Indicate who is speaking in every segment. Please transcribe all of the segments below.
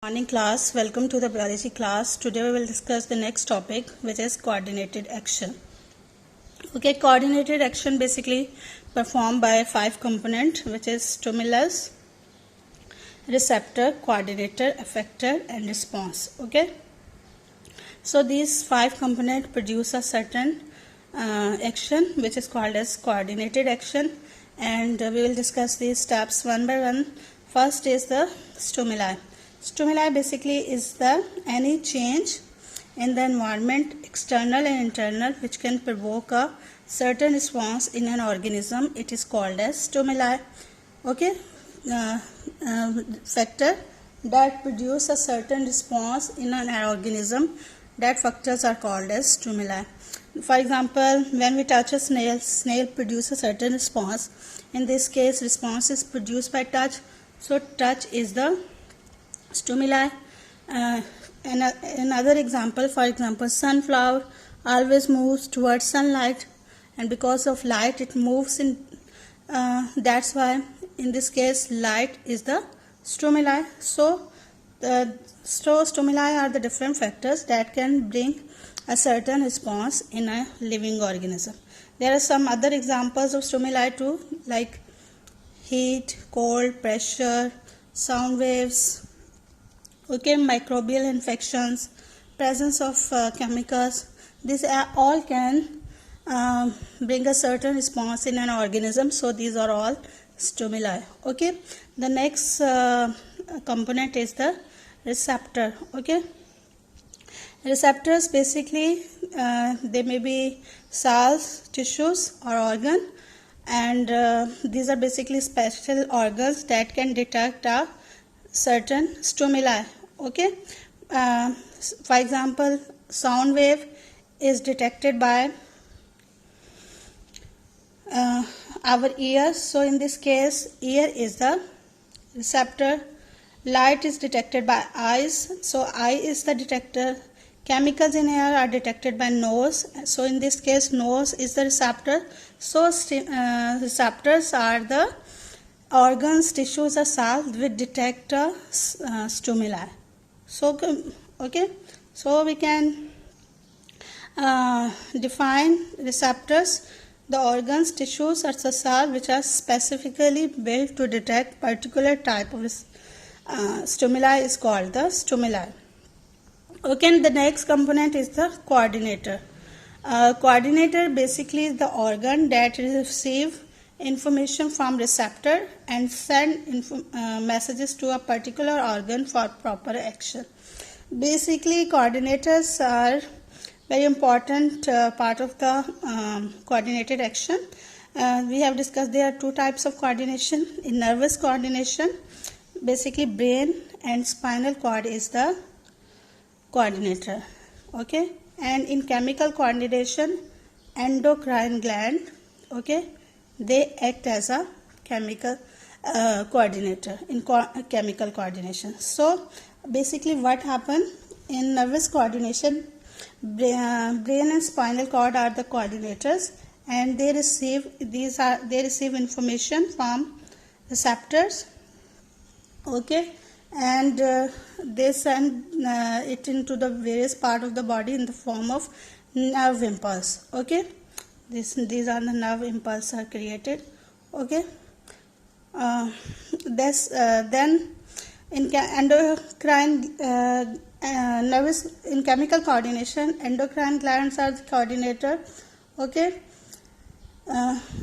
Speaker 1: Morning class, welcome to the biology class. Today we will discuss the next topic, which is coordinated action. Okay, coordinated action basically performed by 5 components, which is stimulus, receptor, coordinator, effector and response. Okay, so these 5 components produce a certain action which is called as coordinated action, and we will discuss these steps one by one. First is the stimuli. Stimuli basically is the any change in the environment, external and internal, which can provoke a certain response in an organism. It is called as stimuli. Okay, factor that produce a certain response in an organism, that factors are called as stimuli. For example, when we touch a snail produces a certain response. In this case, response is produced by touch. So touch is the stimuli. Another example, for example, sunflower always moves towards sunlight, and because of light it moves in. That's why in this case light is the stimuli. So stimuli are the different factors that can bring a certain response in a living organism. There are some other examples of stimuli too, like heat, cold, pressure, sound waves. Okay, microbial infections, presence of chemicals. These all can bring a certain response in an organism. So these are all stimuli. Okay, the next component is the receptor. Okay, receptors basically they may be cells, tissues or organ, and these are basically special organs that can detect a certain stimuli. Okay, for example, sound wave is detected by our ears. So in this case, ear is the receptor. Light is detected by eyes. So eye is the detector. Chemicals in air are detected by nose. So in this case, nose is the receptor. So receptors are the organs, tissues or cells which detect stimuli. So okay, so we can define receptors: the organs, tissues or the cells which are specifically built to detect particular type of stimuli is called the stimuli. Okay, and the next component is the coordinator. Coordinator basically is the organ that receives information from receptor and send messages to a particular organ for proper action. Basically, coordinators are very important part of the coordinated action. We have discussed there are 2 types of coordination. In nervous coordination, basically brain and spinal cord is the coordinator. Okay, and in chemical coordination, endocrine gland, okay, they act as a chemical coordinator in chemical coordination. So basically what happens in nervous coordination, brain and spinal cord are the coordinators, and they receive information from receptors. Okay, and they send it into the various part of the body in the form of nerve impulse. Okay, these are the nerve impulse are created. Okay, then in endocrine nervous, in chemical coordination, endocrine glands are the coordinator. Okay,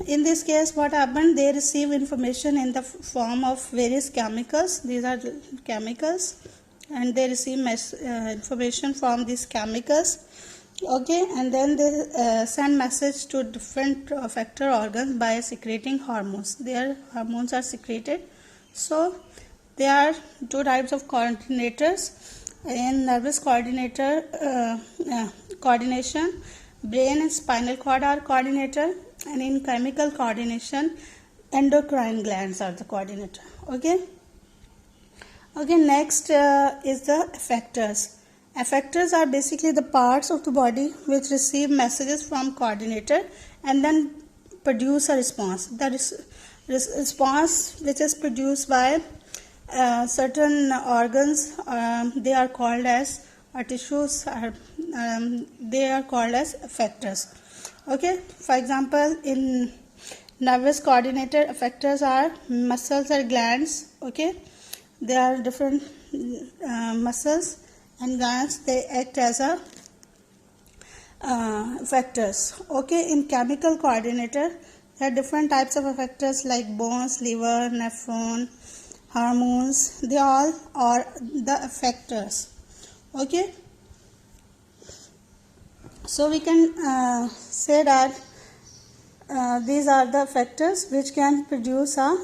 Speaker 1: in this case what happened, they receive information in the form of various chemicals. These are the chemicals, and they receive information from these chemicals. Okay, and then they send message to different effector organs by secreting hormones. Their hormones are secreted. So there are 2 types of coordinators. In nervous coordination, brain and spinal cord are coordinator, and in chemical coordination, endocrine glands are the coordinator. Okay, next is the effectors. Effectors are basically the parts of the body which receive messages from coordinator and then produce a response. The response which is produced by certain organs, they are called as tissues, they are called as effectors. Okay, for example, in nervous coordinator, effectors are muscles or glands. Okay, there are different muscles and glands, they act as a effectors. Okay, in chemical coordinator, there are different types of effectors like bones, liver, nephron, hormones, they all are the effectors. Okay, so we can say that these are the effectors which can produce a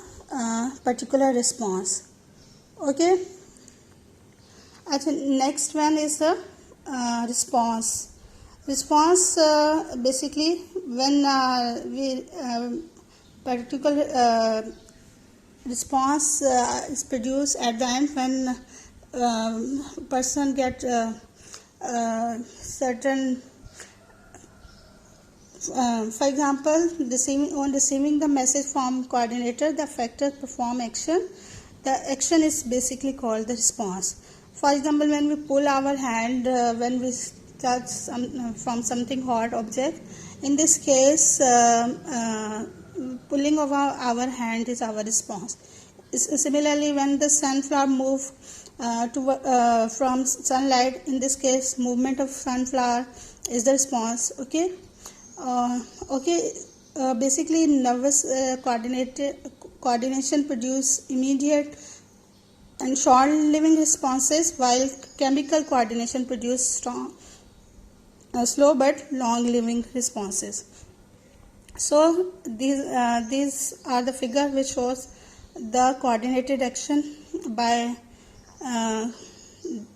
Speaker 1: particular response. Okay, I think next one is the response. Response basically when we particular response is produced at the end when person get certain for example, on receiving the message from coordinator, the effector perform action. The action is basically called the response. For example, when we pull our hand, when we touch from something hot object, in this case, pulling of our hand is our response. Similarly, when the sunflower move from sunlight, in this case, movement of sunflower is the response. Okay. Basically, nervous coordination produce immediate and short-living responses, while chemical coordination produce strong, slow but long-living responses. So these are the figure which shows the coordinated action by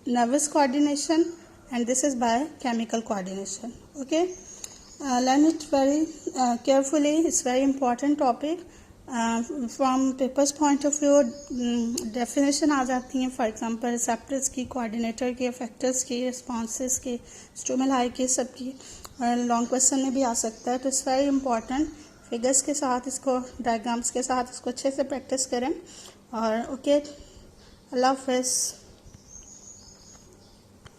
Speaker 1: nervous coordination, and this is by chemical coordination. Okay. Learn it very carefully. It's very important topic. From papers point of view definition आ जाती हैं. For example receptors की, coordinator के, factors की, responses की, stimuli की, सबकी, और लॉन्ग क्वेश्चन में भी आ सकता है. तो इट्स वेरी इंपॉर्टेंट. फिगर्स के साथ इसको, डायग्राम्स के साथ इसको अच्छे से प्रैक्टिस करें. और ओके, अल्लाह हाफ़िज़.